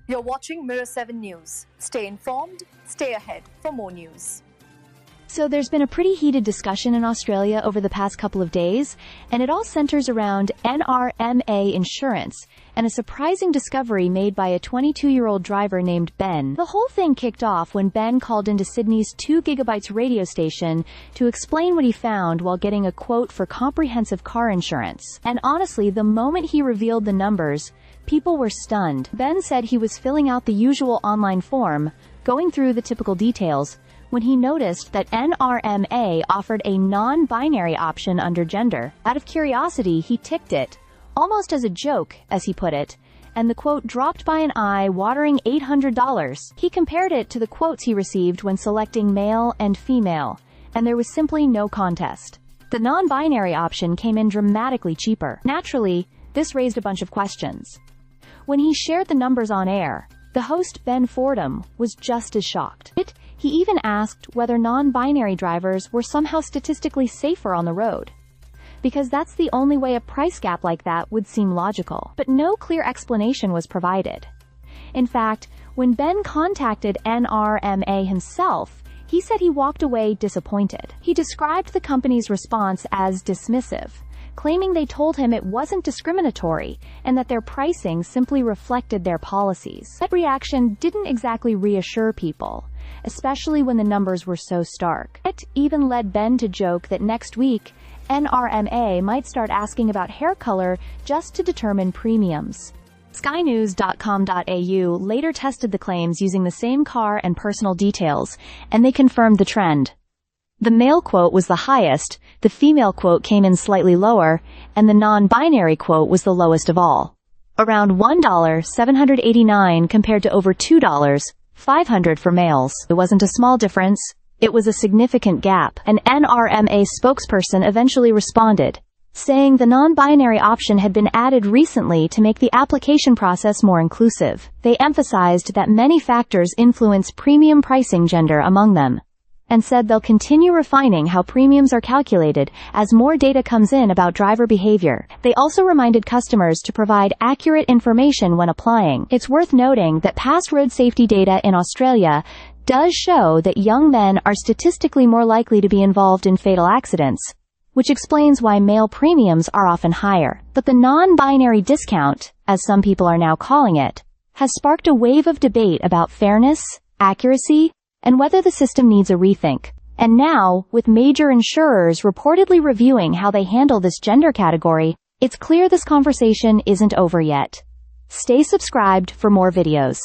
You're watching Mirror 7 News. Stay informed, stay ahead for more news. So there's been a pretty heated discussion in Australia over the past couple of days, and it all centers around NRMA insurance and a surprising discovery made by a 22-year-old driver named Ben. The whole thing kicked off when Ben called into Sydney's 2 GB radio station to explain what he found while getting a quote for comprehensive car insurance. And honestly, the moment he revealed the numbers, people were stunned. Ben said he was filling out the usual online form, going through the typical details, when he noticed that NRMA offered a non-binary option under gender. Out of curiosity, he ticked it, almost as a joke, as he put it, and the quote dropped by an eye-watering $800. He compared it to the quotes he received when selecting male and female, and there was simply no contest. The non-binary option came in dramatically cheaper. Naturally, this raised a bunch of questions. When he shared the numbers on air, the host Ben Fordham was just as shocked. He even asked whether non-binary drivers were somehow statistically safer on the road, because that's the only way a price gap like that would seem logical. But no clear explanation was provided. In fact, when Ben contacted NRMA himself, he said he walked away disappointed. He described the company's response as dismissive, claiming they told him it wasn't discriminatory and that their pricing simply reflected their policies. That reaction didn't exactly reassure people, especially when the numbers were so stark. It even led Ben to joke that next week, NRMA might start asking about hair color just to determine premiums. Skynews.com.au later tested the claims using the same car and personal details, and they confirmed the trend. The male quote was the highest, the female quote came in slightly lower, and the non-binary quote was the lowest of all. Around $1,789 compared to over $2,500 for males. It wasn't a small difference, it was a significant gap. An NRMA spokesperson eventually responded, saying the non-binary option had been added recently to make the application process more inclusive. They emphasized that many factors influence premium pricing, gender among them, and said they'll continue refining how premiums are calculated as more data comes in about driver behavior. They also reminded customers to provide accurate information when applying. It's worth noting that past road safety data in Australia does show that young men are statistically more likely to be involved in fatal accidents, which explains why male premiums are often higher. But the non-binary discount, as some people are now calling it, has sparked a wave of debate about fairness, accuracy, and whether the system needs a rethink. And now, with major insurers reportedly reviewing how they handle this gender category, it's clear this conversation isn't over yet. Stay subscribed for more videos.